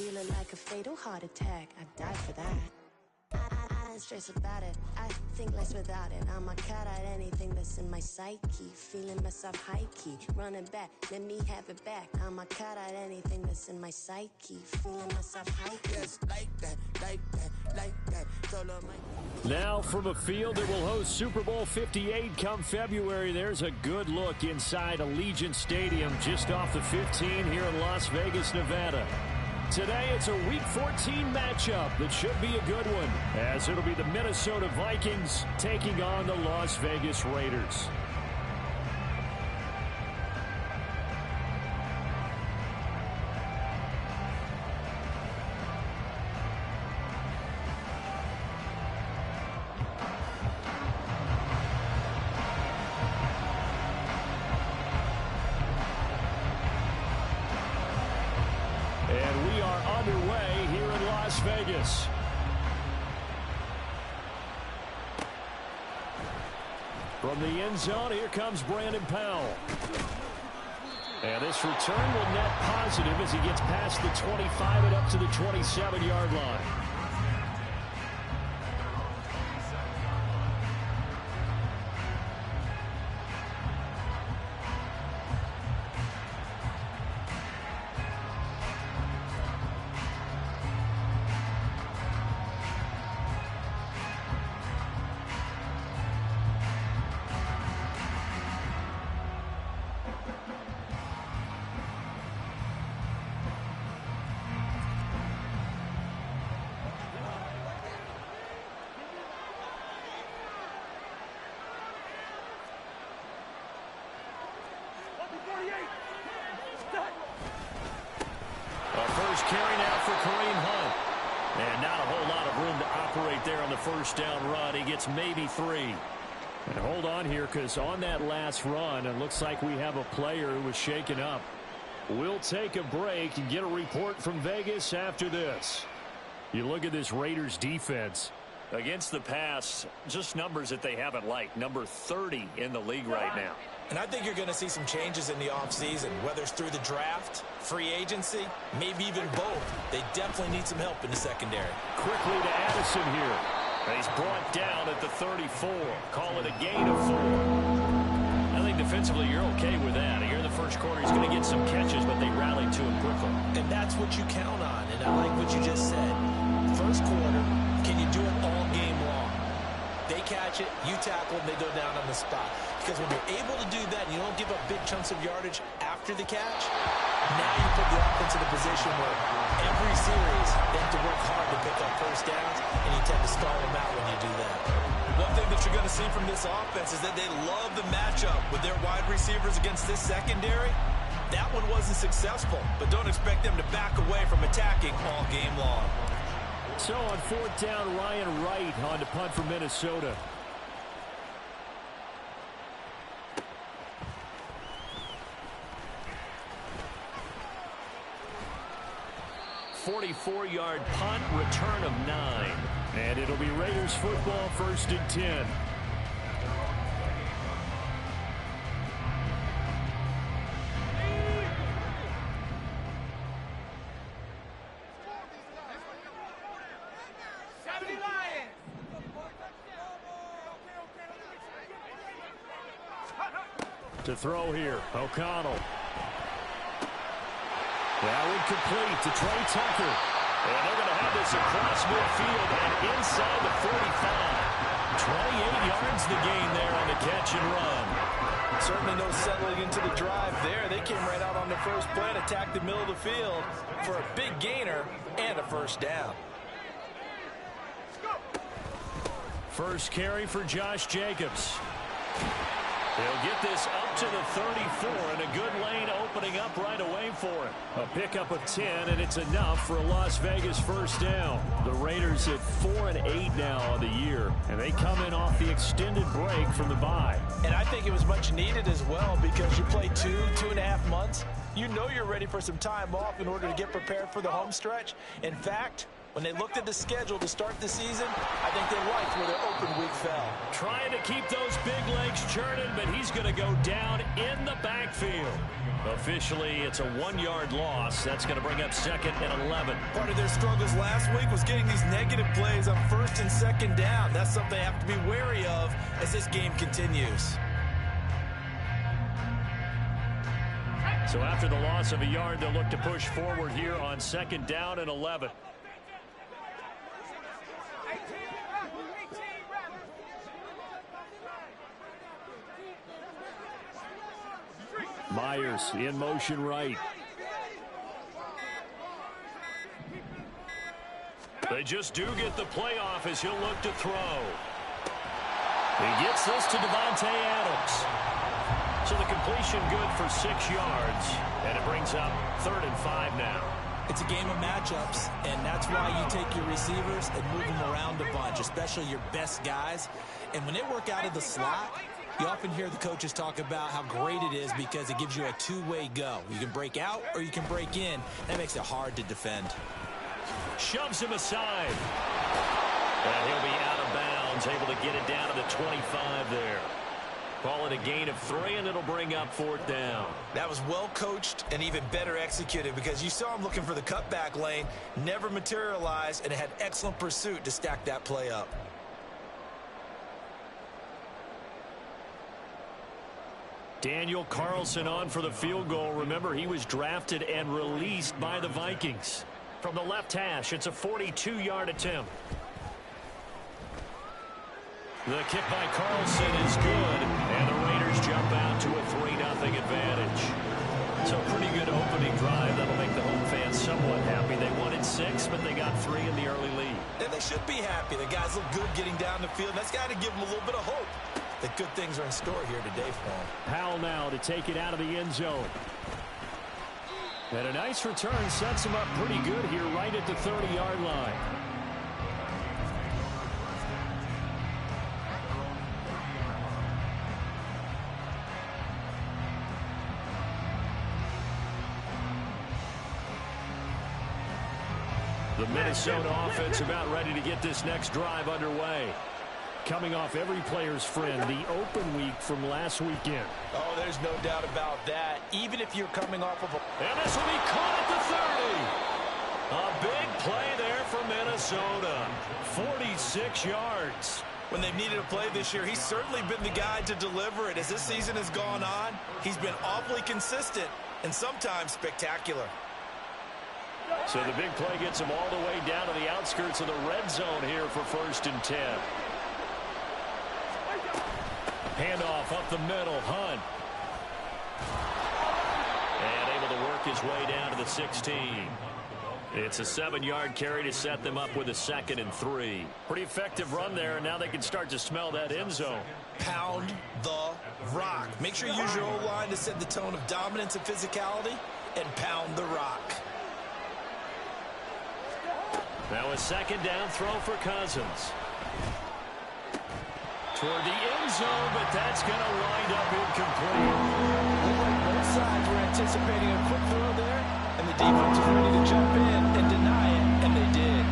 feeling like a fatal heart attack. I'd die for that. I ain't stressed about it. I think less without it. I'ma cut out anything that's in my psyche. Feeling myself high key. Running back, let me have it back. I'ma cut out anything that's in my psyche. Feeling myself high key. Yes, like that, like that, like that. Now from a field that will host Super Bowl 58 come February, there's a good look inside Allegiant Stadium just off the 15 here in Las Vegas, Nevada. Today it's a Week 14 matchup that should be a good one, as it'll be the Minnesota Vikings taking on the Las Vegas Raiders. And we are underway here in Las Vegas. From the end zone, here comes Brandon Powell. And this return will net positive as he gets past the 25 and up to the 27-yard line. First carry now for Kareem Hunt. And not a whole lot of room to operate there on the first down run. He gets maybe 3. And hold on here, because on that last run, it looks like we have a player who was shaken up. We'll take a break and get a report from Vegas after this. You look at this Raiders defense. Against the pass, just numbers that they haven't liked. Number 30 in the league right now. And I think you're going to see some changes in the offseason, whether it's through the draft, free agency, maybe even both. They definitely need some help in the secondary. Quickly to Addison here. And he's brought down at the 34. Call it a gain of 4. I think defensively you're okay with that. Here in the first quarter he's going to get some catches, but they rallied to him quickly. And that's what you count on. And I like what you just said. First quarter, can you do it all game long? They catch it, you tackle them, they go down on the spot. Because when you're able to do that and you don't give up big chunks of yardage after the catch, now you put the offense in a position where every series they have to work hard to pick up first downs, and you tend to stall them out when you do that. One thing that you're going to see from this offense is that they love the matchup with their wide receivers against this secondary. That one wasn't successful, but don't expect them to back away from attacking all game long. So on fourth down, Ryan Wright on to punt for Minnesota. "44-yard punt, return of 9. And it'll be Raiders football, 1st and 10. To throw here, O'Connell. That one complete to Trey Tucker. And they're going to have this across midfield and inside the 45. 28 yards the gain there on the catch and run. Certainly no settling into the drive there. They came right out on the first play and attacked the middle of the field for a big gainer and a first down. First carry for Josh Jacobs. He'll get this up to the 34, and a good lane opening up right away for him. A pickup of 10, and it's enough for a Las Vegas first down. The Raiders at 4-8 now on the year, and they come in off the extended break from the bye. And I think it was much needed as well, because you play 2.5 months. You know you're ready for some time off in order to get prepared for the home stretch. In fact, When they looked at the schedule to start the season, I think they liked where their open week fell. Trying to keep those big legs churning, but he's going to go down in the backfield. Officially, it's a 1-yard loss. That's going to bring up 2nd and 11. Part of their struggles last week was getting these negative plays on 1st and 2nd down. That's something they have to be wary of as this game continues. So after the loss of a yard, they'll look to push forward here on 2nd down and 11. Myers in motion right. They just do get the playoff as he'll look to throw. He gets this to Devontae Adams. So the completion good for 6 yards. And it brings up 3rd and 5 now. It's a game of matchups, and that's why you take your receivers and move them around a bunch, especially your best guys. And when they work out of the slot, you often hear the coaches talk about how great it is because it gives you a two-way go. You can break out or you can break in. That makes it hard to defend. Shoves him aside. And he'll be out of bounds, able to get it down to the 25 there. Call it a gain of 3, and it'll bring up 4th down. That was well coached and even better executed because you saw him looking for the cutback lane, never materialized, and had excellent pursuit to stack that play up. Daniel Carlson on for the field goal. Remember, he was drafted and released by the Vikings. From the left hash, it's a 42-yard attempt. The kick by Carlson is good, and the Raiders jump out to a 3-0 advantage. So pretty good opening drive. That'll make the home fans somewhat happy. They wanted 6, but they got 3 in the early lead. And they should be happy. The guys look good getting down the field. That's got to give them a little bit of hope that good things are in store here today for them. Powell now to take it out of the end zone. And a nice return sets him up pretty good here right at the 30-yard line. The Minnesota offense about ready to get this next drive underway. Coming off every player's friend, the open week from last weekend. Oh, there's no doubt about that. Even if you're coming off of a... And this will be caught at the 30. A big play there for Minnesota. 46 yards. When they've needed a play this year, he's certainly been the guy to deliver it. As this season has gone on, he's been awfully consistent and sometimes spectacular. So the big play gets him all the way down to the outskirts of the red zone here for 1st and 10. Handoff up the middle, Hunt. And able to work his way down to the 16. It's a 7-yard carry to set them up with a 2nd and 3. Pretty effective run there, and now they can start to smell that end zone. Pound the rock. Make sure you use your O-line to set the tone of dominance and physicality, and pound the rock. Now a 2nd down throw for Cousins. Toward the end zone, but that's going to wind up incomplete. Both sides were anticipating a quick throw there, and the defense was ready to jump in and deny it, and they did.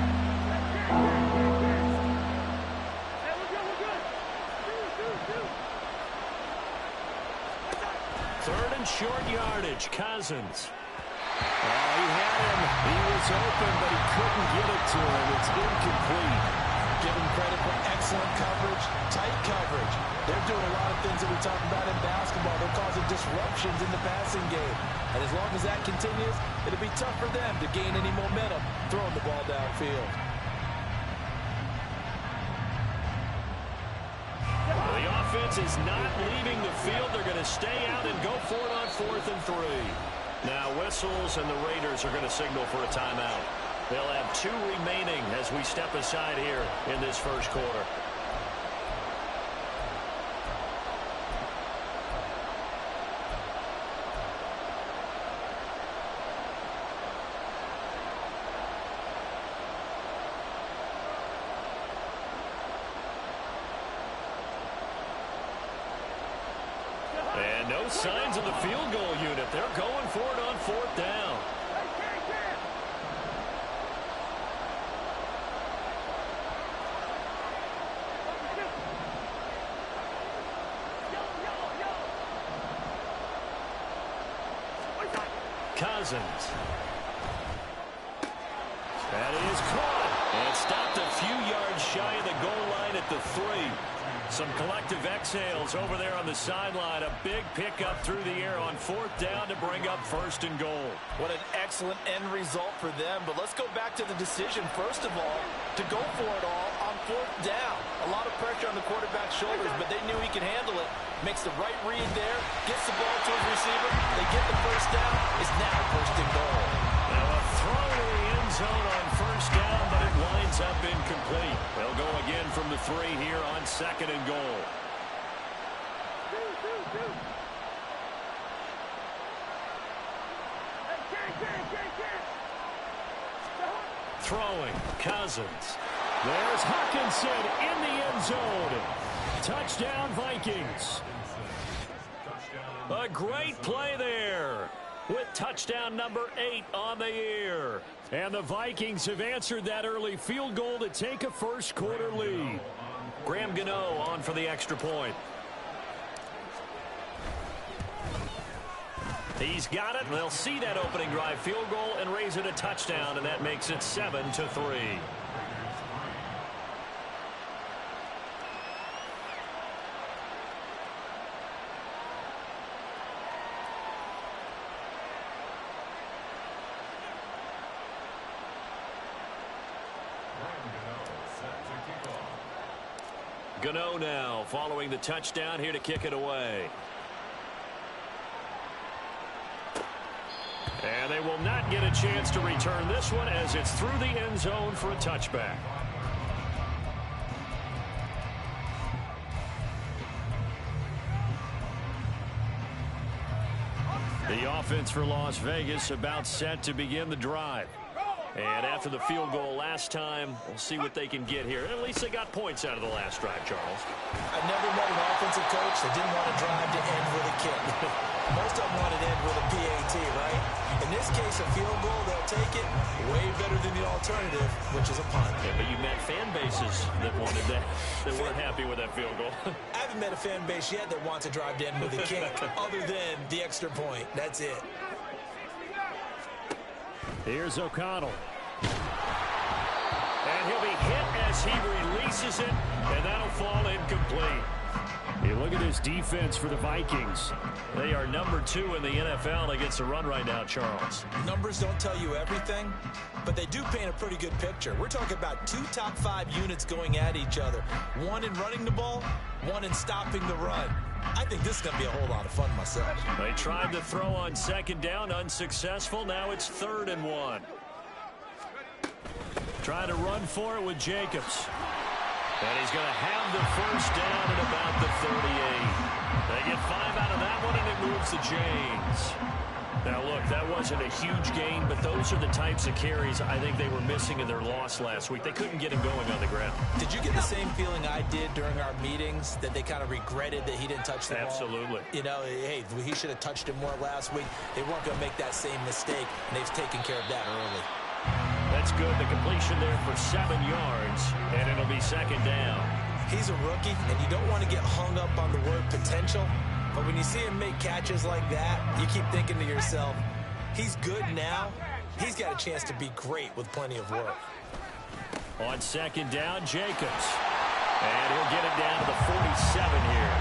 3rd and short yardage, Cousins. He had him. He was open, but he couldn't get it to him. It's incomplete. Give them credit for excellent coverage, tight coverage. They're doing a lot of things that we talk about in basketball. They're causing disruptions in the passing game. And as long as that continues, it'll be tough for them to gain any momentum throwing the ball downfield. The offense is not leaving the field. They're going to stay out and go for it on 4th and 3. Now whistles, and the Raiders are going to signal for a timeout. They'll have 2 remaining as we step aside here in this first quarter. And no signs of the field goal unit. They're going for it on 4th down. Cousins. That is caught. And stopped a few yards shy of the goal line at the 3. Some collective exhales over there on the sideline. A big pickup through the air on 4th down to bring up 1st and goal. What an excellent end result for them. But let's go back to the decision, first of all, to go for it all on 4th down. A lot of pressure on the quarterback's shoulders, but they knew he could handle it. Makes the right read there, gets the ball to his receiver. They get the 1st down. It's now 1st and goal. Now a throw to the end zone on 1st down, but it winds up incomplete. They'll go again from the 3 here on 2nd and goal. Throwing, Cousins. There's Hawkinson in the end zone. Touchdown, Vikings. A great play there with touchdown number 8 on the year. And the Vikings have answered that early field goal to take a first quarter lead. Graham Gano on for the extra point. He's got it. They'll see that opening drive field goal and raise it a touchdown, and that makes it 7-3. Gano now following the touchdown here to kick it away. And they will not get a chance to return this one as it's through the end zone for a touchback. The offense for Las Vegas about set to begin the drive. And after the field goal last time, we'll see what they can get here. At least they got points out of the last drive, Charles. I've never met an offensive coach that didn't want to drive to end with a kick. Most of them want to end with a PAT, right? In this case, a field goal, they'll take it. Way better than the alternative, which is a punt. Yeah, but you met fan bases that wanted that, that weren't happy with that field goal. I haven't met a fan base yet that wants to drive to end with a kick, other than the extra point. That's it. Here's O'Connell. And he'll be hit as he releases it, and that'll fall incomplete. You look at this defense for the Vikings. They are number 2 in the NFL against the run right now, Charles. Numbers don't tell you everything, but they do paint a pretty good picture. We're talking about 2 top 5 units going at each other. One in running the ball, one in stopping the run. I think this is going to be a whole lot of fun myself. They tried to throw on 2nd down, unsuccessful. Now it's 3rd and 1. Trying to run for it with Jacobs. And he's going to have the 1st down at about the 38. They get 5 out of that one, and it moves to James. Now, look, that wasn't a huge gain, but those are the types of carries I think they were missing in their loss last week. They couldn't get him going on the ground. Did you get the same feeling I did during our meetings, that they kind of regretted that he didn't touch the ball? Absolutely. You know, hey, he should have touched him more last week. They weren't going to make that same mistake, and they've taken care of that early. That's good. The completion there for 7 yards, and it'll be 2nd down. He's a rookie, and you don't want to get hung up on the word potential. But when you see him make catches like that, you keep thinking to yourself, he's good now. He's got a chance to be great with plenty of work. On 2nd down, Jacobs. And he'll get it down to the 47 here.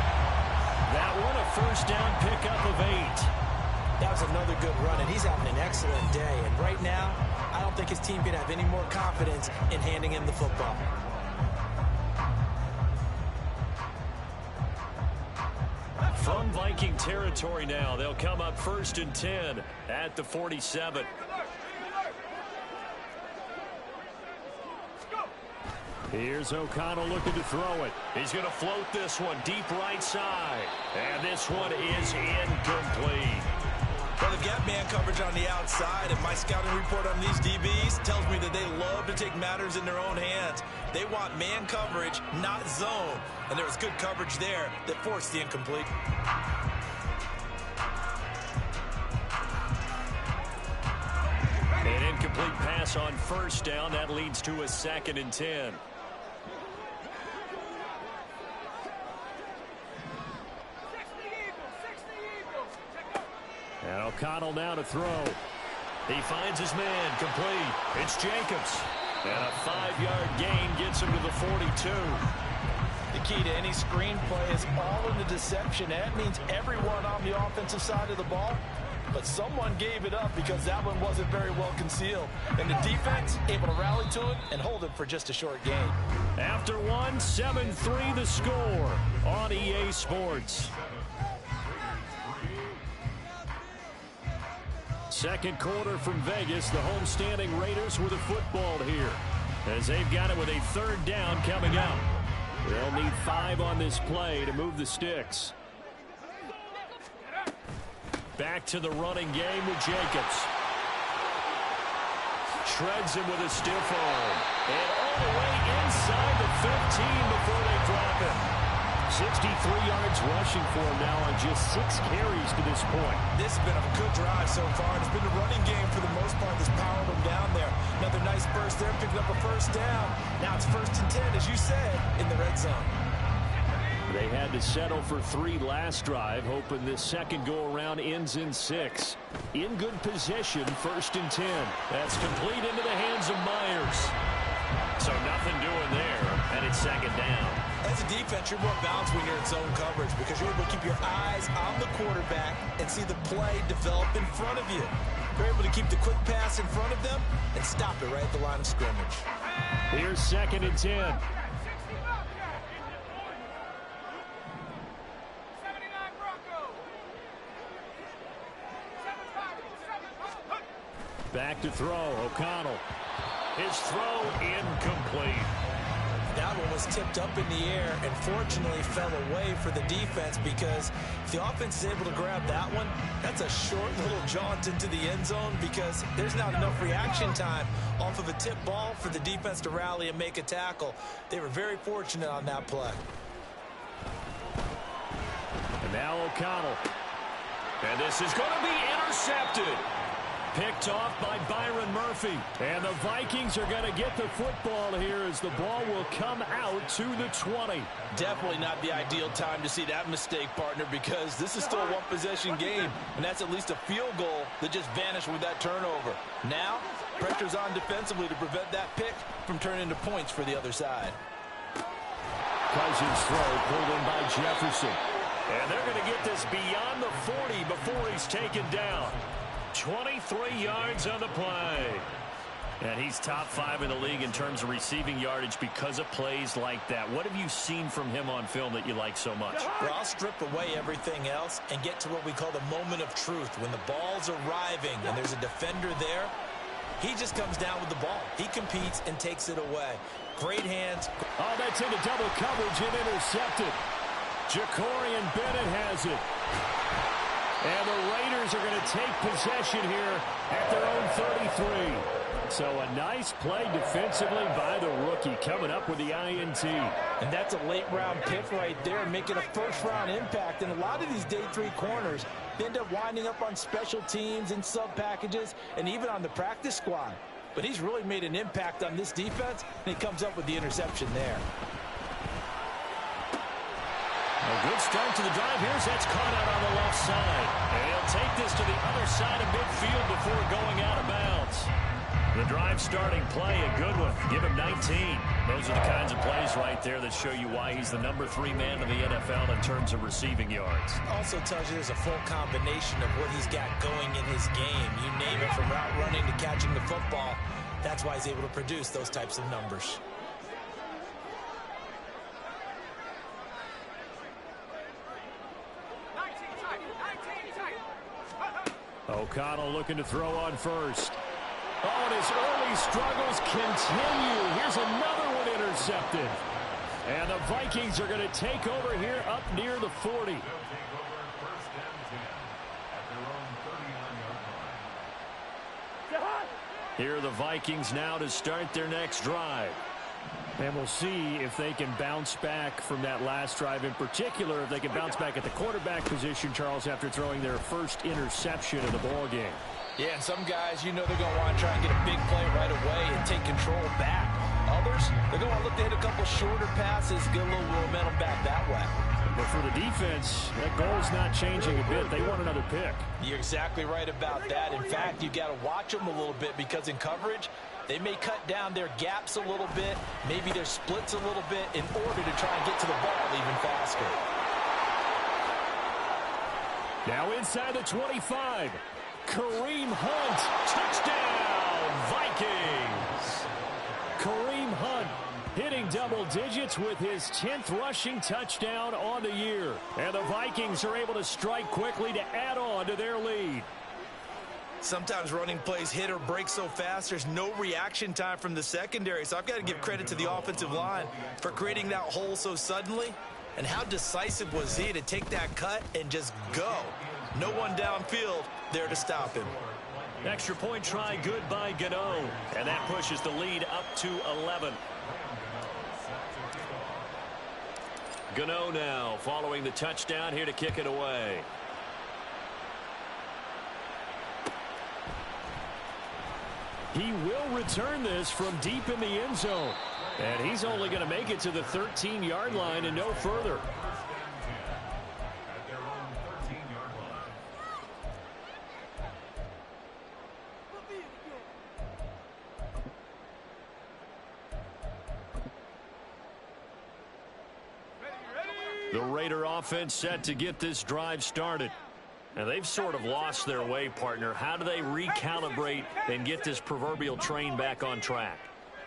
That one a 1st down pickup of 8. That was another good run, and he's having an excellent day. And right now, I don't think his team can have any more confidence in handing him the football. From Viking territory now, they'll come up 1st and 10 at the 47. Here's O'Connell looking to throw it. He's going to float this one deep right side. And this one is incomplete. Well, they've got man coverage on the outside, and my scouting report on these DBs tells me that they love to take matters in their own hands. They want man coverage, not zone. And there was good coverage there that forced the incomplete. An incomplete pass on 1st down. That leads to a 2nd and 10. And O'Connell now to throw. He finds his man, complete. It's Jacobs. And a 5-yard gain gets him to the 42. The key to any screen play is all in the deception. That means everyone on the offensive side of the ball. But someone gave it up because that one wasn't very well concealed. And the defense able to rally to it and hold it for just a short gain. After one, 7-3 the score on EA Sports. Second quarter from Vegas. The homestanding Raiders with a football here, as they've got it with a third down coming up. They'll need 5 on this play to move the sticks. Back to the running game with Jacobs. Shreds him with a stiff arm. And all the way inside the 15 before they drop him. 63 yards rushing for him now on just 6 carries to this point. This has been a good drive so far. It's been the running game for the most part that's powered him down there. Another nice burst there, picking up a first down. Now it's 1st and 10, as you said, in the red zone. They had to settle for 3 last drive, hoping this second go-around ends in 6. In good position, 1st and 10. That's complete into the hands of Myers. So nothing doing there, and it's 2nd down. As a defense, you're more balanced when you're in zone coverage because you're able to keep your eyes on the quarterback and see the play develop in front of you. You're able to keep the quick pass in front of them and stop it right at the line of scrimmage. Here's 2nd and 10. Back to throw, O'Connell. His throw incomplete. That one was tipped up in the air and fortunately fell away for the defense because if the offense is able to grab that one, that's a short little jaunt into the end zone because there's not enough reaction time off of a tip ball for the defense to rally and make a tackle. They were very fortunate on that play. And now O'Connell. And this is going to be intercepted. Picked off by Byron Murphy. And the Vikings are going to get the football here as the ball will come out to the 20. Definitely not the ideal time to see that mistake, partner, because this is still a one-possession game, and that's at least a field goal that just vanished with that turnover. Now, pressure's on defensively to prevent that pick from turning into points for the other side. Cousins' throw pulled in by Jefferson. And they're going to get this beyond the 40 before he's taken down. 23 yards on the play. And he's top 5 in the league in terms of receiving yardage because of plays like that. What have you seen from him on film that you like so much? Well, I'll strip away everything else and get to what we call the moment of truth. When the ball's arriving and there's a defender there, he just comes down with the ball. He competes and takes it away. Great hands. Oh, that's into double coverage and intercepted. Jacorian Bennett has it. And the Raiders are going to take possession here at their own 33. So a nice play defensively by the rookie coming up with the INT. And that's a late-round pick right there, making a first-round impact. And a lot of these day 3 corners end up winding up on special teams and sub-packages and even on the practice squad. But he's really made an impact on this defense, and he comes up with the interception there. A good start to the drive. Here's that's caught out on the left side. And he'll take this to the other side of midfield before going out of bounds. The drive starting play, a good one. Give him 19. Those are the kinds of plays right there that show you why he's the number 3 man in the NFL in terms of receiving yards. Also tells you there's a full combination of what he's got going in his game. You name it, from route running to catching the football. That's why he's able to produce those types of numbers. O'Connell looking to throw on first. Oh, and his early struggles continue. Here's another one intercepted. And the Vikings are going to take over here up near the 40. Here are the Vikings now to start their next drive. And we'll see if they can bounce back from that last drive, in particular, if they can bounce back at the quarterback position, Charles, after throwing their first interception of the ball game. Yeah, and some guys, you know they're going to want to try and get a big play right away and take control back. Others, they're going to look to hit a couple shorter passes, get a little momentum back that way. But for the defense, that goal's not changing a bit. They want another pick. You're exactly right about that. In fact, you got to watch them a little bit because in coverage, they may cut down their gaps a little bit, maybe their splits a little bit in order to try and get to the ball even faster. Now inside the 25. Kareem Hunt, touchdown, Vikings. Kareem Hunt hitting double digits with his 10th rushing touchdown on the year. And the Vikings are able to strike quickly to add on to their lead. Sometimes running plays hit or break so fast, there's no reaction time from the secondary. So I've got to give credit to the offensive line for creating that hole so suddenly. And how decisive was he to take that cut and just go? No one downfield there to stop him. Extra point try good by Gano. And that pushes the lead up to 11. Gano now following the touchdown here to kick it away. He will return this from deep in the end zone. And he's only going to make it to the 13-yard line and no further. The Raider offense set to get this drive started. And they've sort of lost their way, partner. How do they recalibrate and get this proverbial train back on track?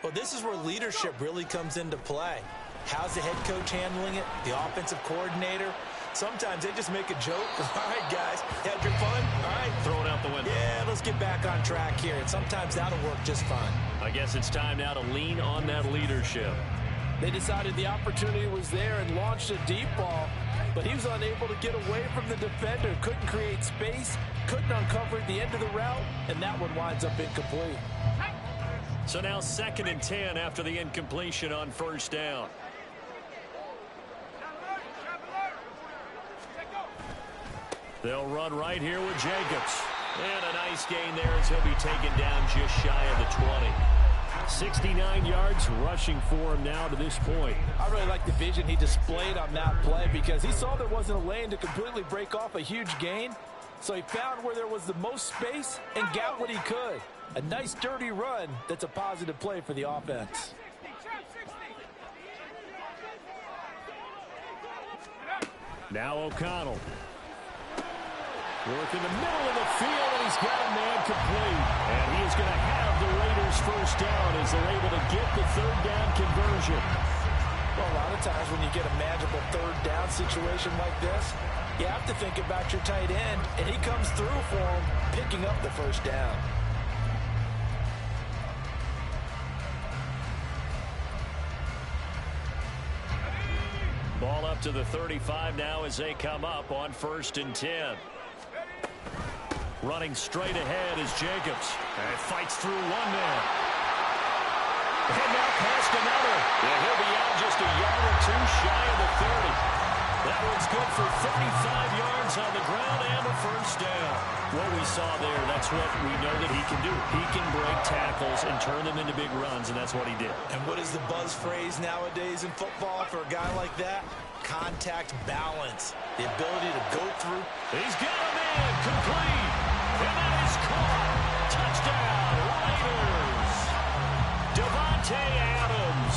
Well, this is where leadership really comes into play. How's the head coach handling it? The offensive coordinator? Sometimes they just make a joke. All right, guys, had your fun? All right. Throw it out the window. Yeah, let's get back on track here. And sometimes that'll work just fine. I guess it's time now to lean on that leadership. They decided the opportunity was there and launched a deep ball, but he was unable to get away from the defender, couldn't create space, couldn't uncover the end of the route, and that one winds up incomplete. So now 2nd and 10 after the incompletion on first down. They'll run right here with Jacobs. And a nice gain there as he'll be taken down just shy of the 20. 69 yards rushing for him now to this point. I really like the vision he displayed on that play because he saw there wasn't a lane to completely break off a huge gain. So he found where there was the most space and got what he could. A nice dirty run that's a positive play for the offense. Now O'Connell. Work in the middle of the field, and he's got a man complete. And he is going to have the Raiders first down as they're able to get the third down conversion. Well, a lot of times when you get a magical third down situation like this, you have to think about your tight end, and he comes through for him, picking up the first down. Ball up to the 35 now as they come up on 1st and 10. Running straight ahead is Jacobs. And fights through one man. And now past another. And he'll be out just a yard or two shy of the 30. That one's good for 35 yards on the ground and a first down. What we saw there, that's what we know that he can do. He can break tackles and turn them into big runs, and that's what he did. And what is the buzz phrase nowadays in football for a guy like that? Contact balance. The ability to go through. He's got a man complete. And that is caught. Touchdown, Raiders. Devontae Adams,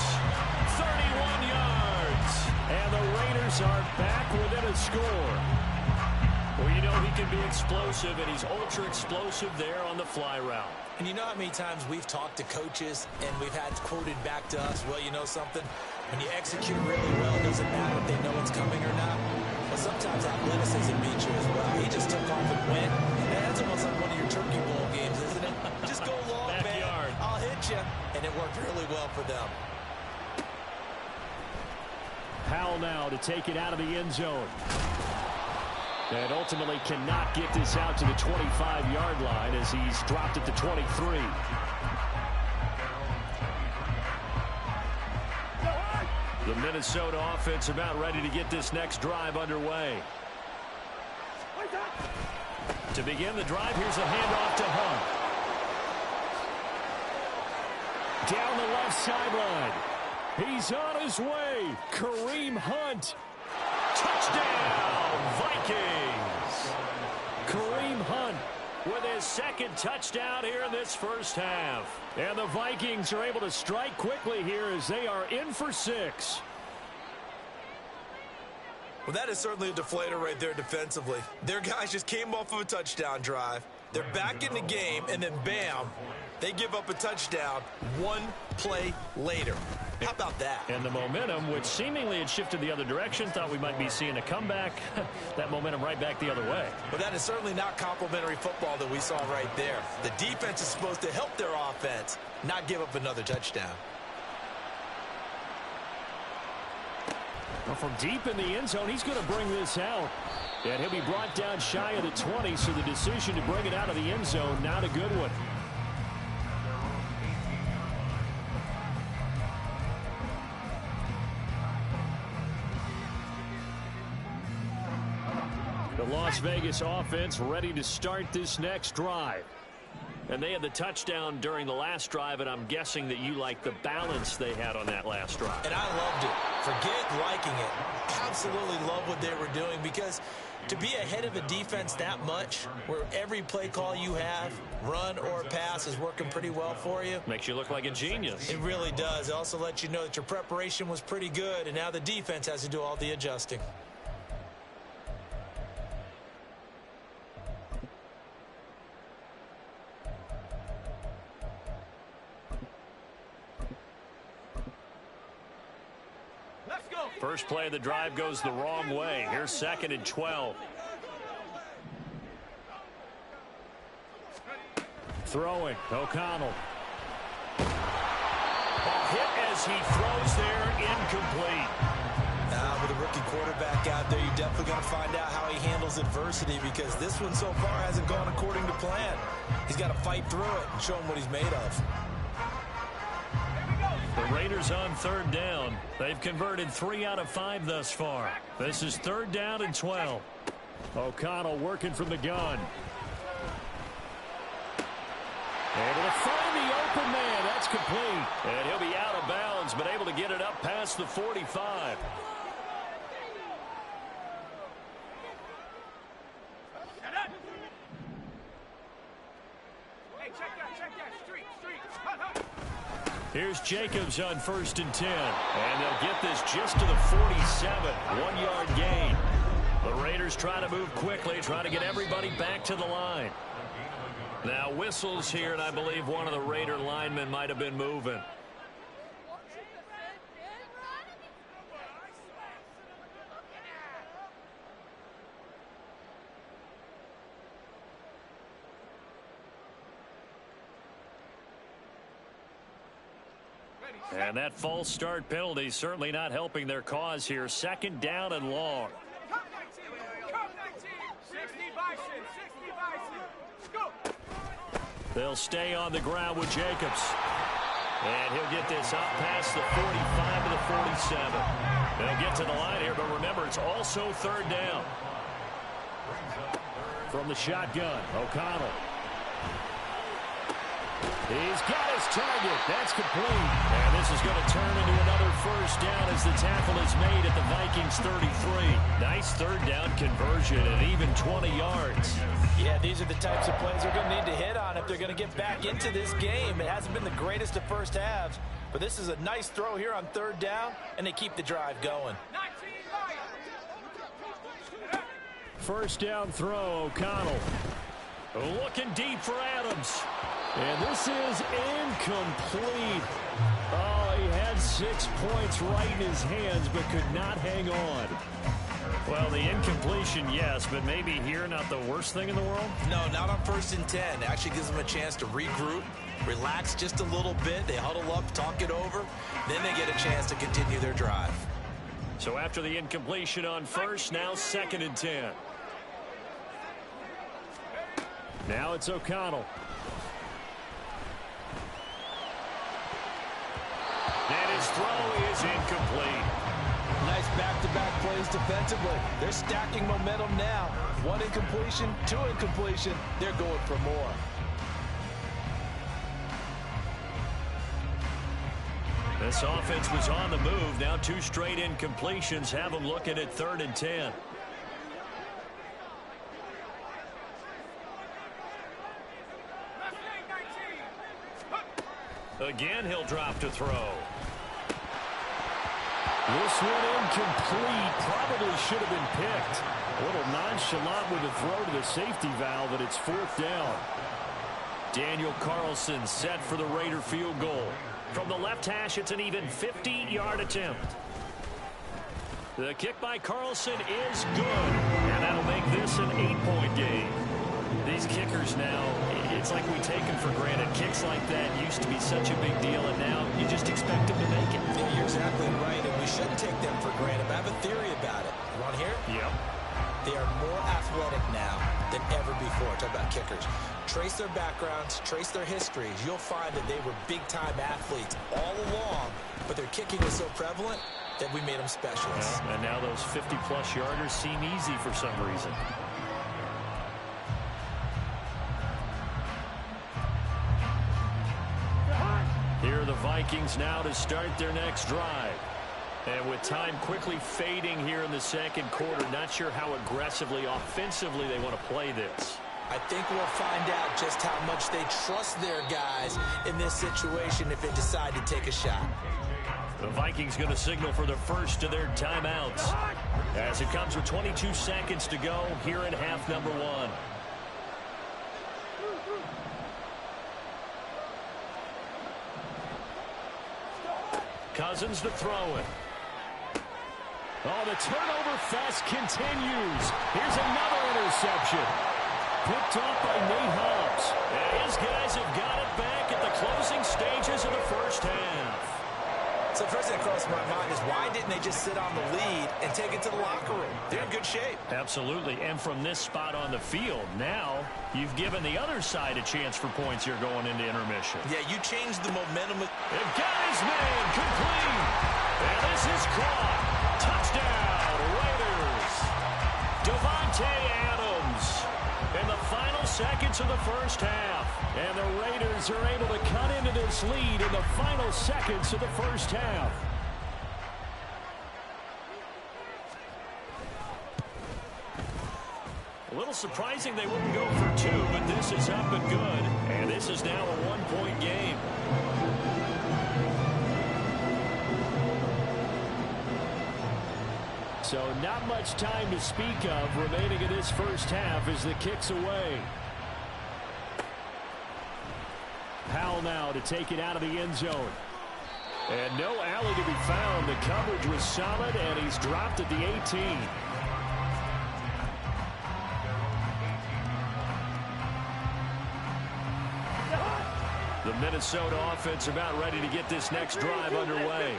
31 yards. And the Raiders are back within a score. Well, you know he can be explosive, and he's ultra explosive there on the fly route. And you know how many times we've talked to coaches and we've had quoted back to us, well, you know something? When you execute really well, it doesn't matter if they know it's coming or not. But sometimes athleticism beats you as well. He just took off and went. And that's almost like one of your turkey bowl games, isn't it? Just go long, Backyard. man. I'll hit you. And it worked really well for them. Powell now to take it out of the end zone. And ultimately cannot get this out to the 25-yard line as he's dropped it to 23. The Minnesota offense about ready to get this next drive underway. To begin the drive, here's a handoff to Hunt. Down the left sideline. He's on his way. Kareem Hunt. Touchdown, Vikings! Kareem Hunt with his second touchdown here in this first half. And the Vikings are able to strike quickly here as they are in for 6. Well, that is certainly a deflator right there defensively. Their guys just came off of a touchdown drive. They're back in the game, and then bam, they give up a touchdown one play later. How about that? And the momentum, which seemingly had shifted the other direction, thought we might be seeing a comeback. That momentum right back the other way. But that is certainly not complimentary football that we saw right there. The defense is supposed to help their offense, not give up another touchdown. Well, from deep in the end zone, he's going to bring this out. And he'll be brought down shy of the 20, so the decision to bring it out of the end zone, not a good one. The Las Vegas offense ready to start this next drive. And they had the touchdown during the last drive, and I'm guessing that you like the balance they had on that last drive. And I loved it. Forget liking it. Absolutely love what they were doing, because to be ahead of a defense that much, where every play call you have, run or pass, is working pretty well for you. Makes you look like a genius. It really does. It also lets you know that your preparation was pretty good, and now the defense has to do all the adjusting. First play of the drive goes the wrong way. Here's 2nd and 12. Throwing, O'Connell. Ball hit as he throws there, incomplete. With a rookie quarterback out there, you're definitely going to find out how he handles adversity, because this one so far hasn't gone according to plan. He's got to fight through it and show him what he's made of. The Raiders on 3rd down. They've converted 3 out of 5 thus far. This is 3rd down and 12. O'Connell working from the gun. Able to find the open man. That's complete. And he'll be out of bounds, but able to get it up past the 45. Here's Jacobs on 1st and 10. And they'll get this just to the 47. 1-yard gain. The Raiders try to move quickly, trying to get everybody back to the line. Now whistles here, and I believe one of the Raider linemen might have been moving. And that false start penalty certainly not helping their cause here. 2nd down and long. They'll stay on the ground with Jacobs. And he'll get this up past the 45 to the 47. They'll get to the line here, but remember, it's also 3rd down. From the shotgun, O'Connell. He's got his target. That's complete. And this is going to turn into another 1st down as the tackle is made at the Vikings 33. Nice 3rd down conversion and even 20 yards. Yeah, these are the types of plays they're going to need to hit on if they're going to get back into this game. It hasn't been the greatest of first halves, but this is a nice throw here on 3rd down, and they keep the drive going. 1st down throw, O'Connell. Looking deep for Adams. And this is incomplete. Oh, he had 6 points right in his hands, but could not hang on. Well, the incompletion, yes, but maybe here not the worst thing in the world? No, not on 1st and 10. It actually gives them a chance to regroup, relax just a little bit. They huddle up, talk it over. Then they get a chance to continue their drive. So after the incompletion on 1st, now 2nd and 10. Now it's O'Connell. And his throw is incomplete. Nice back-to-back plays defensively. They're stacking momentum now. 1 incompletion, 2 incompletion. They're going for more. This offense was on the move. Now 2 straight incompletions have them looking at 3rd and 10. Again, he'll drop to throw. This one incomplete. Probably should have been picked. A little nonchalant with the throw to the safety valve, but it's 4th down. Daniel Carlson set for the Raider field goal. From the left hash, it's an even 50-yard attempt. The kick by Carlson is good, and that'll make this an 8-point game. These kickers now, it's like we take them for granted. Kicks like that used to be such a big deal, and now you just expect them to make it. Yeah, you're exactly right, and we shouldn't take them for granted. But I have a theory about it. You want to hear it? Yep. They are more athletic now than ever before. Talk about kickers. Trace their backgrounds, trace their histories. You'll find that they were big-time athletes all along, but their kicking was so prevalent that we made them specialists. Yeah, and now those 50-plus yarders seem easy for some reason. Here are the Vikings now to start their next drive. And with time quickly fading here in the 2nd quarter, not sure how aggressively, offensively they want to play this. I think we'll find out just how much they trust their guys in this situation if they decide to take a shot. The Vikings going to signal for the first of their timeouts as it comes with 22 seconds to go here in half number 1. Cousins to throw it. Oh, the turnover fest continues. Here's another interception. Picked off by Nate Hobbs. And his guys have got it back at the closing stages of the first half. So the first thing that crossed my mind is why didn't they just sit on the lead and take it to the locker room? They're in good shape. Absolutely. And from this spot on the field, now you've given the other side a chance for points here going into intermission. Yeah, you changed the momentum. They've got his man complete. And this is caught. Touchdown, Raiders. Devontae Adams in the final seconds of the first half. And the Raiders are able to cut into this lead in the final seconds of the first half. A little surprising they wouldn't go for 2, but this is up and good. And this is now a 1-point game. So not much time to speak of remaining in this first half as the kick's away. Powell now to take it out of the end zone. And no alley to be found. The coverage was solid, and he's dropped at the 18. The Minnesota offense about ready to get this next drive underway.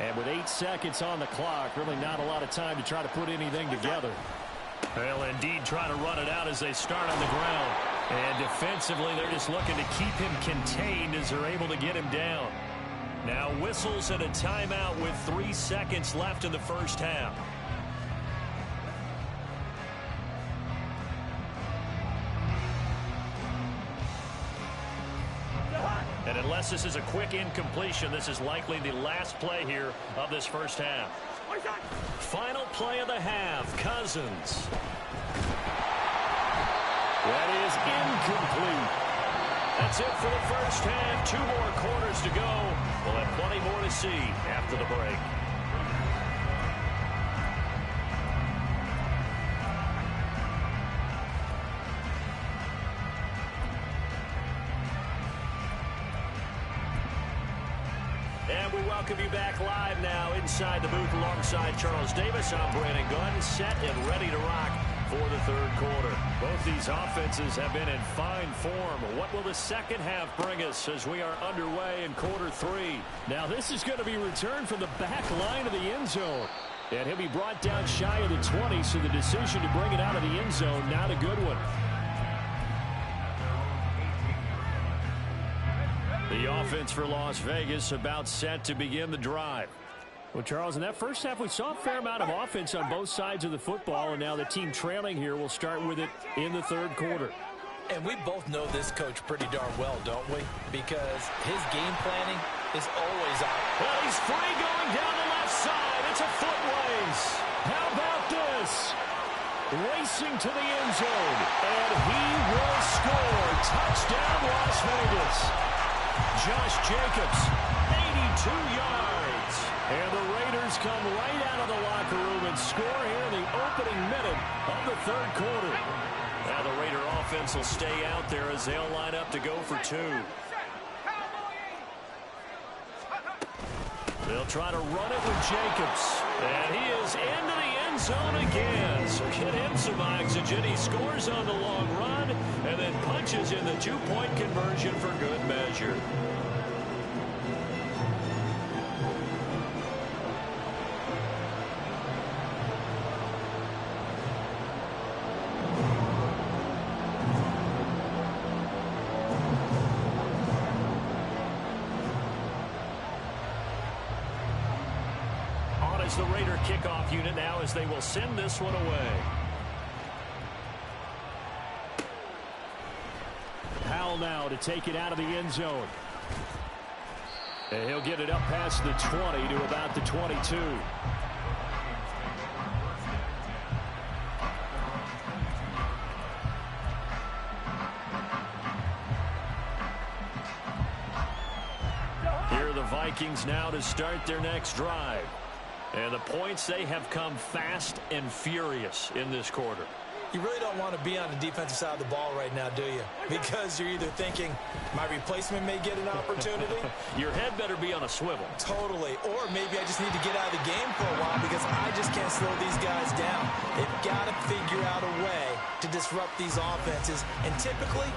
And with 8 seconds on the clock, really not a lot of time to try to put anything together. Well, indeed, trying to run it out as they start on the ground. And defensively, they're just looking to keep him contained as they're able to get him down. Now whistles and a timeout with 3 seconds left in the first half. And unless this is a quick incompletion, this is likely the last play here of this first half. Final play of the half, Cousins. That is incomplete. That's it for the first half. 2 more quarters to go. We'll have plenty more to see after the break. And we welcome you back live now inside the booth alongside Charles Davis. I'm Brandon Gunn, set and ready to rock for the third quarter. Both these offenses have been in fine form. What will the second half bring us as we are underway in quarter 3? Now this is going to be returned from the back line of the end zone. And he'll be brought down shy of the 20, so the decision to bring it out of the end zone, not a good one. The offense for Las Vegas about set to begin the drive. Well, Charles, in that first half, we saw a fair amount of offense on both sides of the football, and now the team trailing here will start with it in the third quarter. And we both know this coach pretty darn well, don't we? Because his game planning is always out. Well, he's free going down the left side. It's a foot race. How about this? Racing to the end zone. And he will score. Touchdown, Las Vegas. Josh Jacobs, 82 yards. And the Raiders come right out of the locker room and score here in the opening minute of the third quarter. Now the Raider offense will stay out there as they'll line up to go for two. They'll try to run it with Jacobs. And he is into the end zone again. So get him some oxygen. He scores on the long run and then punches in the two-point conversion for good measure. The Raider kickoff unit now as they will send this one away. Powell now to take it out of the end zone. And he'll get it up past the 20 to about the 22. Here are the Vikings now to start their next drive. And the points, they have come fast and furious in this quarter. You really don't want to be on the defensive side of the ball right now, do you? Because you're either thinking, my replacement may get an opportunity. Your head better be on a swivel. Totally. Or maybe I just need to get out of the game for a while because I just can't slow these guys down. They've got to figure out a way to disrupt these offenses. And typically,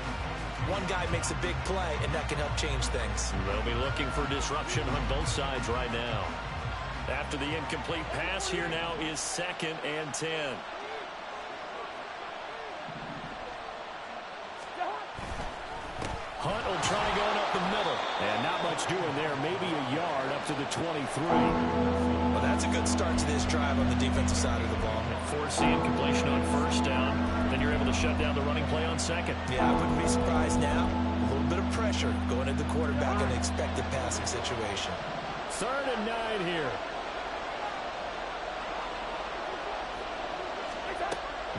one guy makes a big play, and that can help change things. They'll be looking for disruption on both sides right now. After the incomplete pass, here now is 2nd and 10. Hunt will try going up the middle. And not much doing there. Maybe a yard up to the 23. Well, that's a good start to this drive on the defensive side of the ball. Force the incompletion on first down. Then you're able to shut down the running play on second. Yeah, I wouldn't be surprised now. A little bit of pressure going into the quarterback in an expected passing situation. 3rd and 9 here.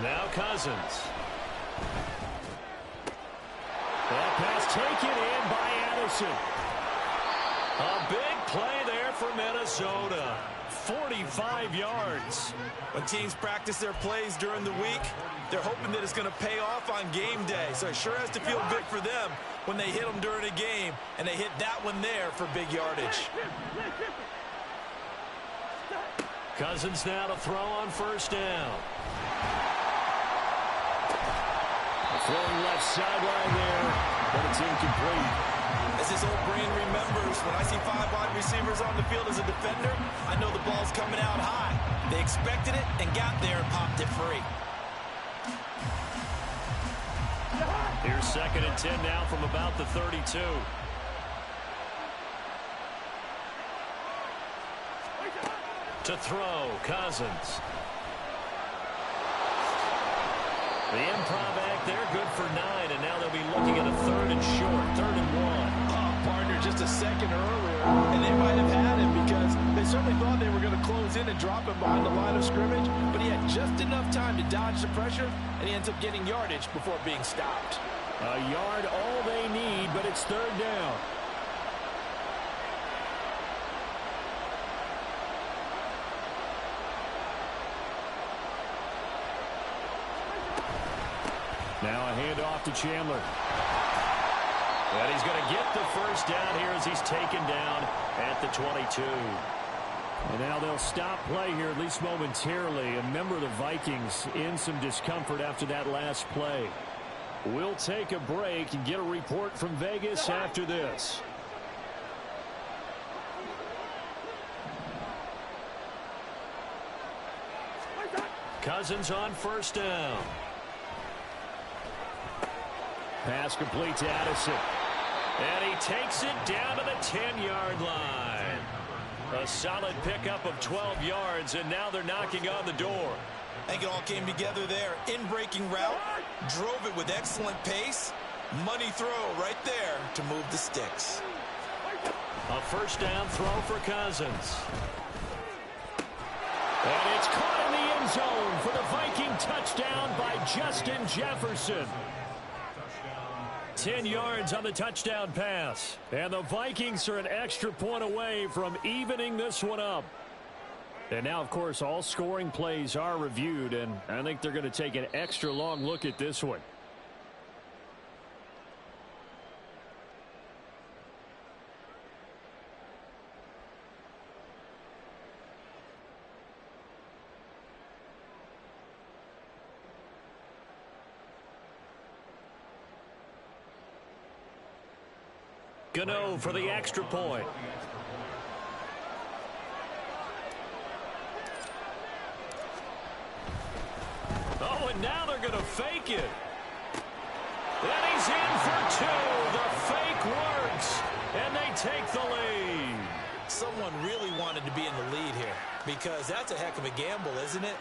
Now Cousins. That pass taken in by Addison. A big play there for Minnesota. 45 yards. When teams practice their plays during the week, they're hoping that it's going to pay off on game day. So it sure has to feel good for them when they hit them during a game. And they hit that one there for big yardage. Cousins now to throw on first down. Throwing left sideline there, but it's incomplete. As his old brain remembers, when I see 5 wide receivers on the field as a defender, I know the ball's coming out high. They expected it and got there and popped it free. Here's 2nd and 10 now from about the 32. To throw, Cousins. The improv act there, good for 9, and now they'll be looking at a 3rd and short, 3rd and 1. Oh, partner, just a second earlier, and they might have had him because they certainly thought they were going to close in and drop him behind the line of scrimmage, but he had just enough time to dodge the pressure, and he ends up getting yardage before being stopped. A yard, all they need, but it's 3rd down. Now a handoff to Chandler. And he's going to get the first down here as he's taken down at the 22. And now they'll stop play here, at least momentarily. A member of the Vikings in some discomfort after that last play. We'll take a break and get a report from Vegas after this. Cousins on first down. Pass complete to Addison. And he takes it down to the 10-yard line. A solid pickup of 12 yards, and now they're knocking on the door. I think it all came together there. In-breaking route, drove it with excellent pace. Money throw right there to move the sticks. A first down throw for Cousins. And it's caught in the end zone for the Viking touchdown by Justin Jefferson. 10 yards on the touchdown pass. And the Vikings are an extra point away from evening this one up. And now, of course, all scoring plays are reviewed, and I think they're going to take an extra long look at this one. Gano for the extra point. Oh, and now they're going to fake it. And he's in for two. The fake works, and they take the lead. Someone really wanted to be in the lead here because that's a heck of a gamble, isn't it?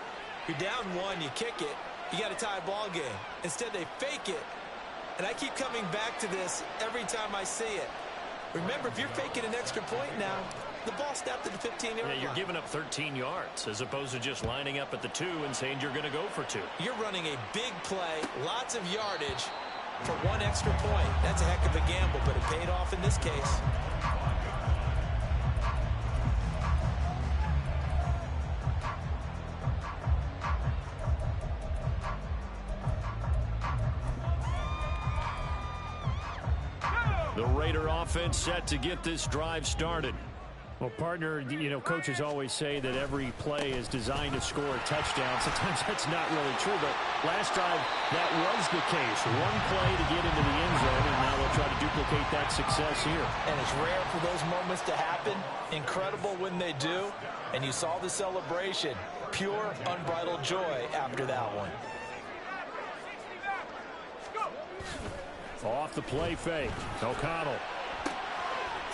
You're down one, you kick it, you got a tie ball game. Instead, they fake it. And I keep coming back to this every time I see it. Remember, if you're faking an extra point now, the ball snapped at the 15-yard line. Yeah, you're giving up 13 yards as opposed to just lining up at the 2 and saying you're going to go for 2. You're running a big play, lots of yardage for one extra point. That's a heck of a gamble, but it paid off in this case. The Raider offense set to get this drive started. Well, partner, you know, coaches always say that every play is designed to score a touchdown. Sometimes that's not really true, but last drive, that was the case. One play to get into the end zone, and now they'll try to duplicate that success here. And it's rare for those moments to happen. Incredible when they do. And you saw the celebration. Pure, unbridled joy after that one. Off the play fake. O'Connell.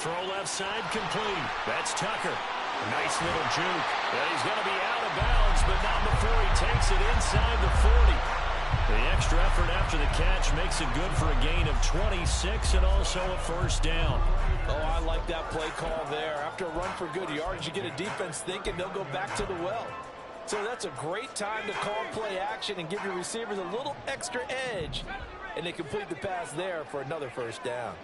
Throw left side complete. That's Tucker. Nice little juke. And he's going to be out of bounds, but not before he takes it inside the 40. The extra effort after the catch makes it good for a gain of 26 and also a first down. Oh, I like that play call there. After a run for good yards, you get a defense thinking they'll go back to the well. So that's a great time to call play action and give your receivers a little extra edge. And they complete the pass there for another first down.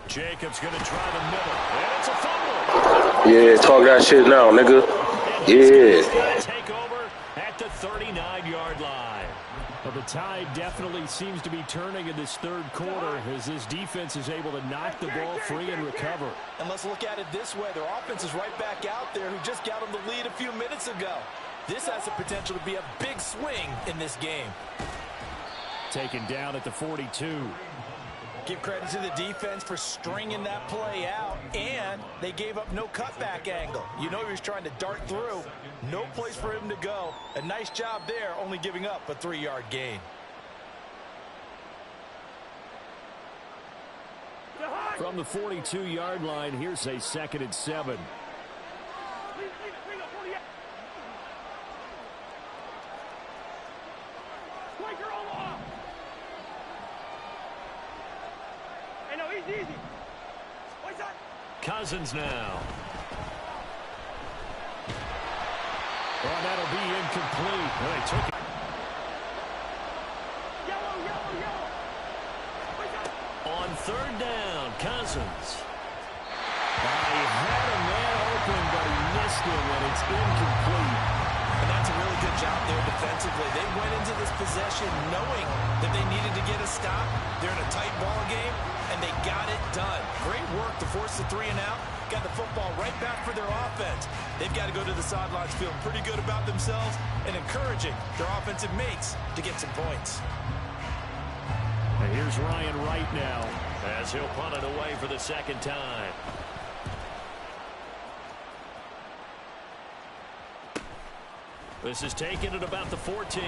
Jacobs going to try the middle. And it's a fumble. Yeah, talk that shit now, nigga. Yeah. Take over at the 39-yard line. Well, the tide definitely seems to be turning in this third quarter as this defense is able to knock the ball free and recover. And let's look at it this way. Their offense is right back out there who just got them the lead a few minutes ago. This has the potential to be a big swing in this game. Taken down at the 42. Give credit to the defense for stringing that play out, and they gave up no cutback angle. You know he was trying to dart through. No place for him to go. A nice job there, only giving up a 3-yard gain. From the 42-yard line, here's a 2nd and 7. Cousins now. Oh, that'll be incomplete. Well, they took it. On 3rd down, Cousins. He had a man open, but he missed him, and it's incomplete. And that's a really good job there defensively. They went into this possession knowing that they needed to get a stop. They're in a tight ball game, and they got it done. Great work to force the 3 and out. Got the football right back for their offense. They've got to go to the sidelines feeling pretty good about themselves and encouraging their offensive mates to get some points. And here's Ryan Wright now as he'll punt it away for the 2nd time. This is taken at about the 14.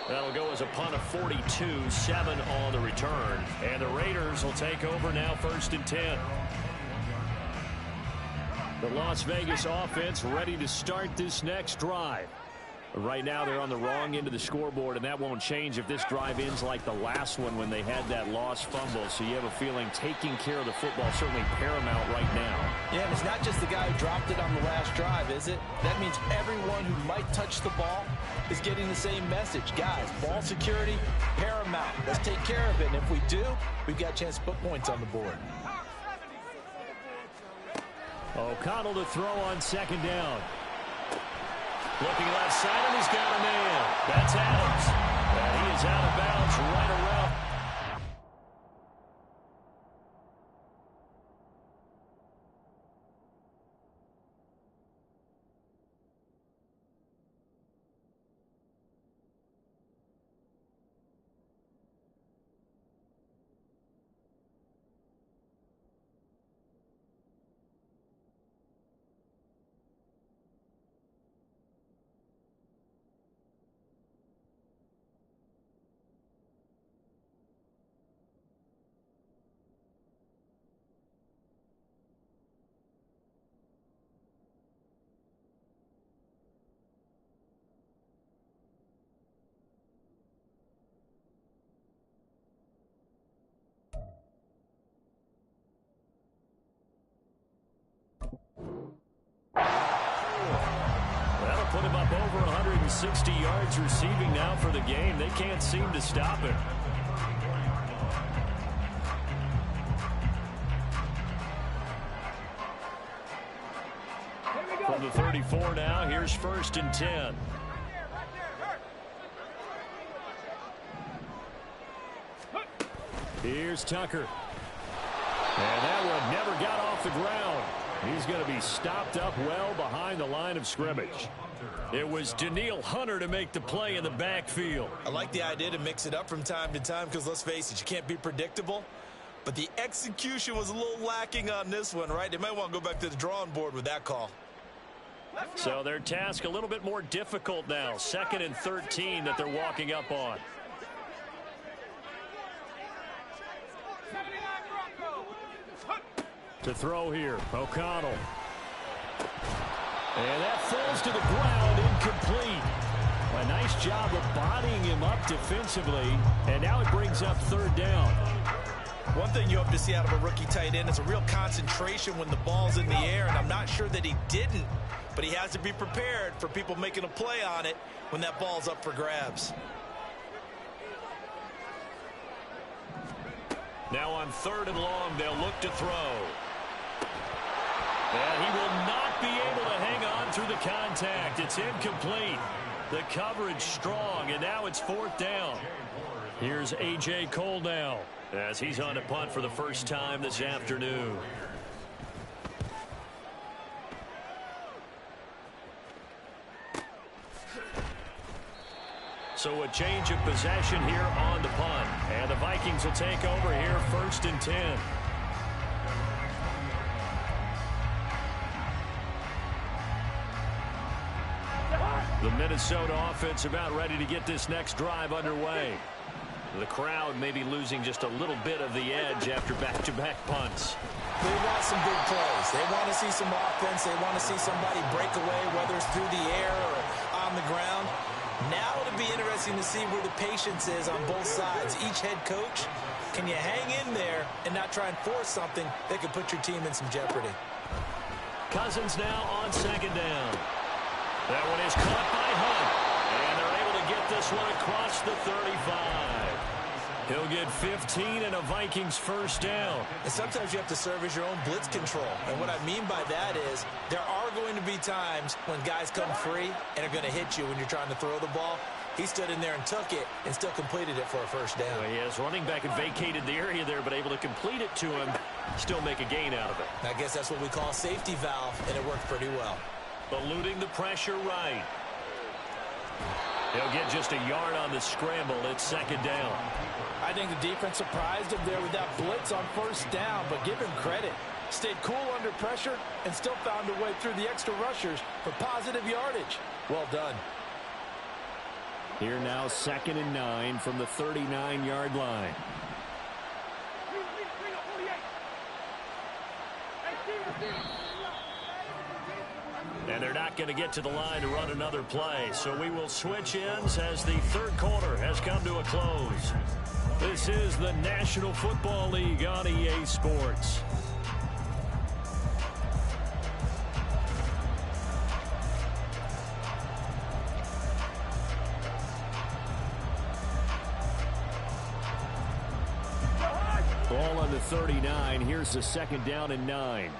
That'll go as a punt of 42, 7 on the return. And the Raiders will take over now 1st and 10. The Las Vegas offense ready to start this next drive. Right now they're on the wrong end of the scoreboard, and that won't change if this drive ends like the last one when they had that lost fumble. So you have a feeling taking care of the football certainly paramount right now. Yeah, and it's not just the guy who dropped it on the last drive, is it? That means everyone who might touch the ball is getting the same message. Guys, ball security, paramount. Let's take care of it, and if we do, we've got a chance to put points on the board. O'Connell to throw on second down. Looking left side, and he's got a man. That's Adams. And he is out of bounds right around. That'll put him up over 160 yards receiving now for the game. They can't seem to stop him. From the 34 now, here's 1st and 10. Here's Tucker. And that one never got off the ground. He's going to be stopped up well behind the line of scrimmage. It was Danielle Hunter to make the play in the backfield. I like the idea to mix it up from time to time because, let's face it, you can't be predictable. But the execution was a little lacking on this one, right? They might want to go back to the drawing board with that call. So their task a little bit more difficult now. 2nd and 13 that they're walking up on. To throw here, O'Connell. And that falls to the ground, incomplete. A nice job of bodying him up defensively, and now it brings up 3rd down. One thing you hope to see out of a rookie tight end is a real concentration when the ball's in the air, and I'm not sure that he didn't, but he has to be prepared for people making a play on it when that ball's up for grabs. Now on 3rd and long, they'll look to throw. And he will not be able to hang on through the contact. It's incomplete. The coverage strong, and now it's 4th down. Here's A.J. Cole now as he's on a punt for the first time this afternoon. So a change of possession here on the punt. And the Vikings will take over here 1st and 10. The Minnesota offense about ready to get this next drive underway. The crowd may be losing just a little bit of the edge after back-to-back punts. They want some big plays. They want to see some offense. They want to see somebody break away, whether it's through the air or on the ground. Now it'll be interesting to see where the patience is on both sides. Each head coach, can you hang in there and not try and force something that could put your team in some jeopardy? Cousins now on 2nd down. That one is caught by Hunt. And they're able to get this one across the 35. He'll get 15 and a Vikings 1st down. And sometimes you have to serve as your own blitz control. And what I mean by that is there are going to be times when guys come free and are going to hit you when you're trying to throw the ball. He stood in there and took it and still completed it for a 1st down. Well, yes, running back had vacated the area there, but able to complete it to him, still make a gain out of it. I guess that's what we call a safety valve, and it worked pretty well. Eluding the pressure right. He'll get just a yard on the scramble. It's 2nd down. I think the defense surprised him there with that blitz on 1st down, but give him credit. Stayed cool under pressure and still found a way through the extra rushers for positive yardage. Well done. Here now 2nd and 9 from the 39-yard line. And they're not going to get to the line to run another play. So we will switch ends as the third quarter has come to a close. This is the National Football League on EA Sports. Ball on the 39. Here's the second down and 9.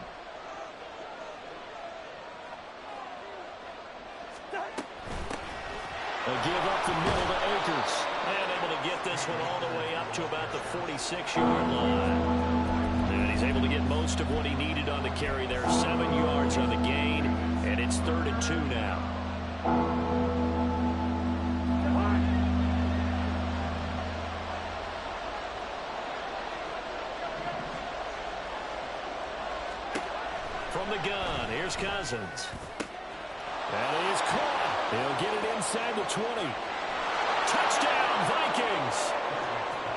A give up the middle to Akers. And able to get this one all the way up to about the 46-yard line. And he's able to get most of what he needed on the carry there. 7 yards on the gain. And it's 3rd and 2 now. From the gun, here's Cousins. That is caught. He'll get it inside the 20. Touchdown, Vikings!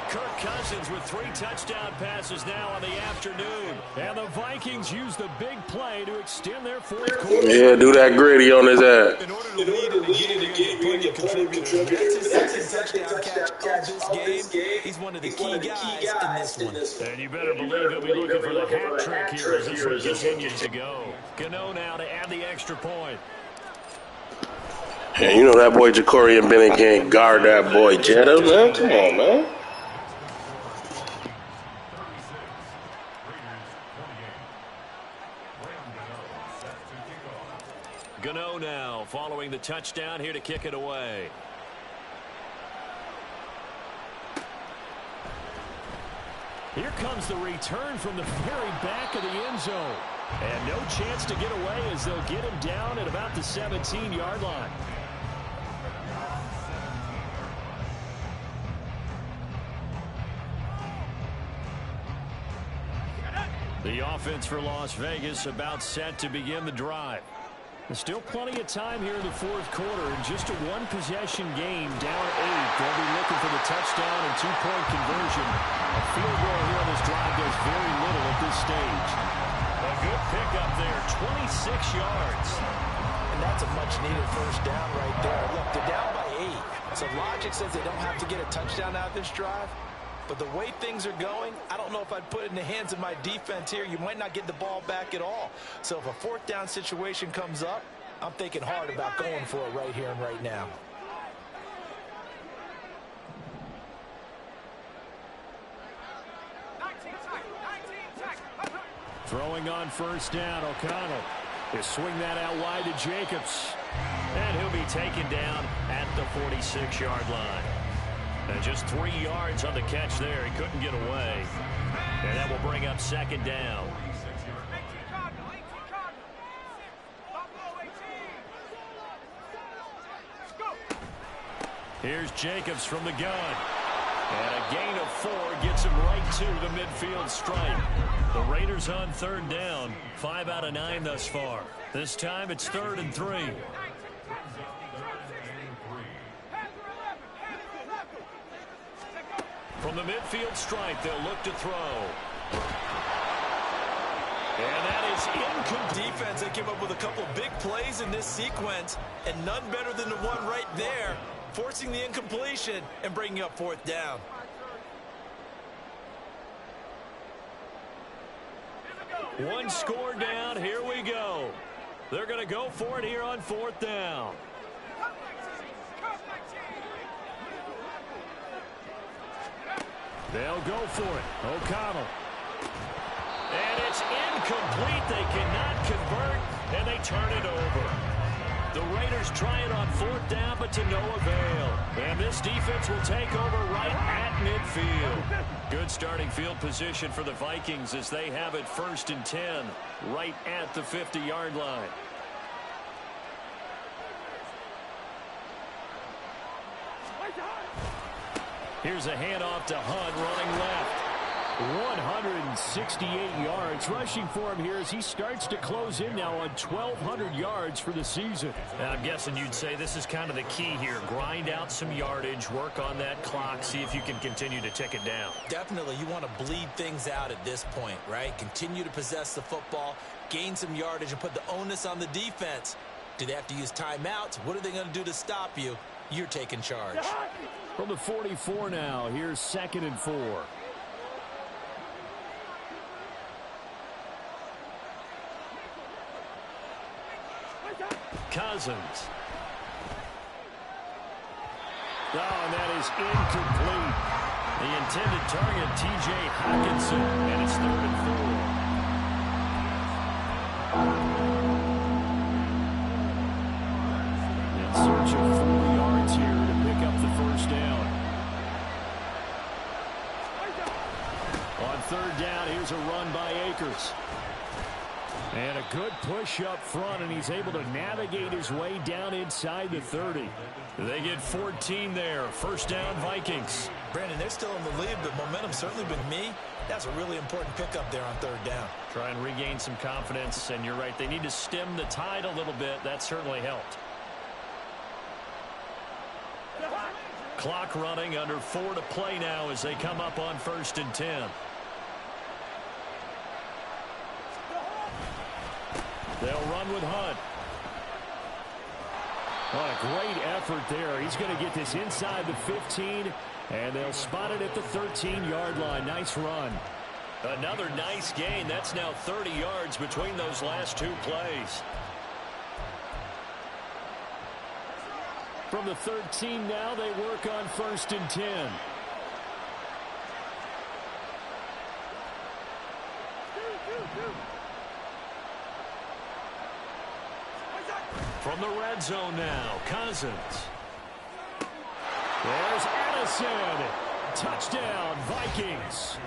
Kirk Cousins with 3 touchdown passes now on the afternoon. And the Vikings use the big play to extend their fourth quarter. Yeah, do that gritty on his ass. In order to lead in the game, you get plenty of contributors. That's his second touchdown catch of this game. He's one of the key guys in this one. And you better believe he'll be looking for the hat trick here as this one continues to go. Gano now to add the extra point. Yeah, you know that boy Ja'Cory and Bennett can't guard that boy Jetta, man. Come on, man. Gano now following the touchdown here to kick it away. Here comes the return from the very back of the end zone. And no chance to get away as they'll get him down at about the 17-yard line. The offense for Las Vegas about set to begin the drive. There's still plenty of time here in the fourth quarter. In just a one-possession game, down 8. They'll be looking for the touchdown and two-point conversion. A field goal here on this drive does very little at this stage. A good pickup there, 26 yards. And that's a much-needed first down right there. Look, they're down by 8. So logic says they don't have to get a touchdown out of this drive. But the way things are going, I don't know if I'd put it in the hands of my defense here. You might not get the ball back at all. So if a fourth down situation comes up, I'm thinking hard about going for it right here and right now. Throwing on first down, O'Connell. He'll swing that out wide to Jacobs. And he'll be taken down at the 46-yard line. And just 3 yards on the catch there. He couldn't get away. And that will bring up second down. Here's Jacobs from the gun. And a gain of 4 gets him right to the midfield stripe. The Raiders on third down. 5 out of 9 thus far. This time it's 3rd and 3. From the midfield stripe, they'll look to throw. And that is incomplete. Defense, they came up with a couple of big plays in this sequence, and none better than the one right there, forcing the incompletion and bringing up fourth down. One score down. Here we go. They're going to go for it here on fourth down. They'll go for it. O'Connell. And it's incomplete. They cannot convert, and they turn it over. The Raiders try it on fourth down, but to no avail. And this defense will take over right at midfield. Good starting field position for the Vikings as they have it 1st and 10 right at the 50-yard line. Here's a handoff to Hunt running left. 168 yards rushing for him here as he starts to close in now on 1,200 yards for the season. And I'm guessing you'd say this is kind of the key here. Grind out some yardage, work on that clock, see if you can continue to tick it down. Definitely, you want to bleed things out at this point, right? Continue to possess the football, gain some yardage, and put the onus on the defense. Do they have to use timeouts? What are they going to do to stop you? You're taking charge. From the 44 now, here's 2nd and 4. Cousins. Oh, and that is incomplete. The intended target, T.J. Hockenson, and it's 3rd and 4. In search of 4 yards here to pick up the first down. On 3rd down, here's a run by Akers. And a good push up front, and he's able to navigate his way down inside the 30. They get 14 there. 1st down, Vikings. Brandon, they're still in the lead, but momentum's certainly been me. That's a really important pickup there on 3rd down. Try and regain some confidence, and you're right. They need to stem the tide a little bit. That certainly helped. Clock running, under 4 to play now as they come up on 1st and 10. They'll run with Hunt. What a great effort there. He's going to get this inside the 15, and they'll spot it at the 13-yard line. Nice run. Another nice gain. That's now 30 yards between those last 2 plays. From the 13 now, they work on 1st and 10. From the red zone now, Cousins. There's Addison. Touchdown, Vikings.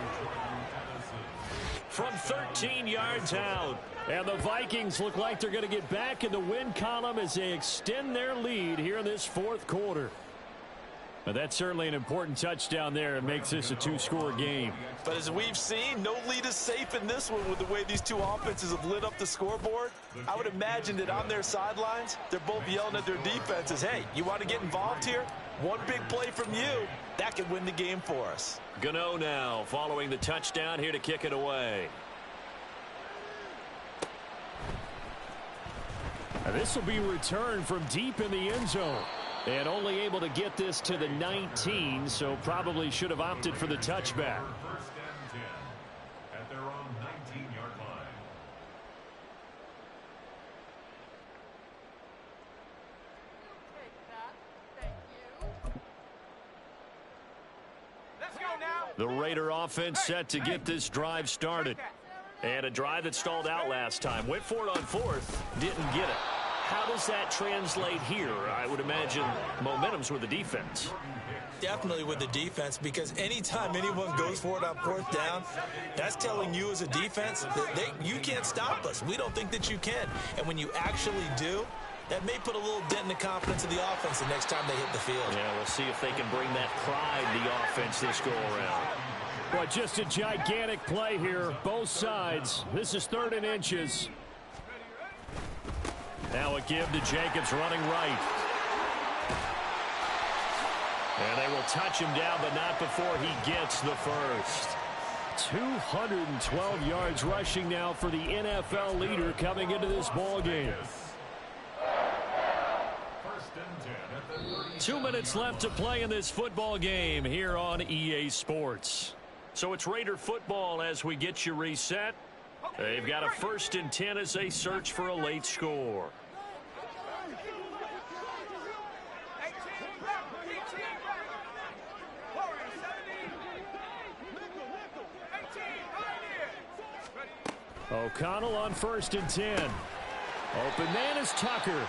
From 13 yards out. And the Vikings look like they're going to get back in the win column as they extend their lead here in this 4th quarter. But that's certainly an important touchdown there. It makes this a 2-score game. But as we've seen, no lead is safe in this one with the way these 2 offenses have lit up the scoreboard. I would imagine that on their sidelines, they're both yelling at their defenses, hey, you want to get involved here? One big play from you, that could win the game for us. Gano now following the touchdown here to kick it away. And this will be returned from deep in the end zone. And only able to get this to the 19, so probably should have opted for the touchback. 1st and 10 at their own 19-yard line. Let's go now. The Raider offense set to get this drive started. And a drive that stalled out last time. Went for it on 4th, didn't get it. How does that translate here? I would imagine momentum's with the defense. Definitely with the defense, because anytime anyone goes for it on 4th down, that's telling you as a defense that you can't stop us. We don't think that you can. And when you actually do, that may put a little dent in the confidence of the offense the next time they hit the field. Yeah, we'll see if they can bring that pride to the offense this go-around. Well, just a gigantic play here, both sides. This is 3rd and inches. Now a give to Jacobs running right. And they will touch him down, but not before he gets the first. 212 yards rushing now for the NFL leader coming into this ball game. 1st and 10 at the 30. 2 minutes left to play in this football game here on EA Sports. So it's Raider football as we get you reset. They've got a 1st and 10 as they search for a late score. O'Connell on 1st and 10. Open man is Tucker.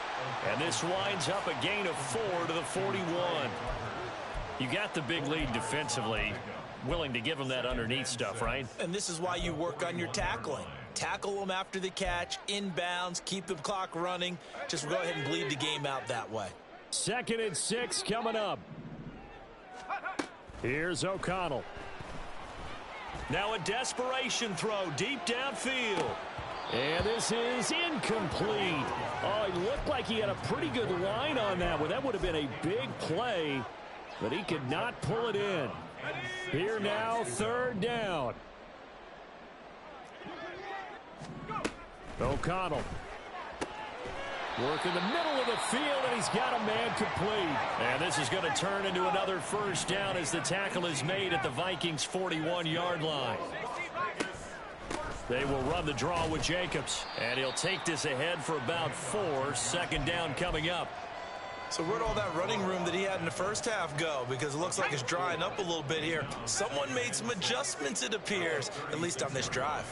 And this winds up a gain of 4 to the 41. You got the big lead defensively. Willing to give them that underneath stuff, right? And this is why you work on your tackling. Tackle them after the catch, inbounds, keep the clock running. Just go ahead and bleed the game out that way. 2nd and 6 coming up. Here's O'Connell. Now a desperation throw deep downfield. And this is incomplete. Oh, it looked like he had a pretty good line on that one. That would have been a big play, but he could not pull it in. Here now, third down. O'Connell. Work in the middle of the field, and he's got a man complete. And this is going to turn into another first down as the tackle is made at the Vikings' 41-yard line. They will run the draw with Jacobs, and he'll take this ahead for about 4. Second down coming up. So where'd all that running room that he had in the first half go? Because it looks like it's drying up a little bit here. Someone made some adjustments, it appears, at least on this drive.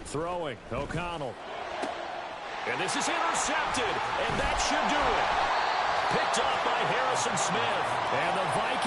Throwing, O'Connell. And this is intercepted, and that should do it. Picked off by Harrison Smith. And the Vikings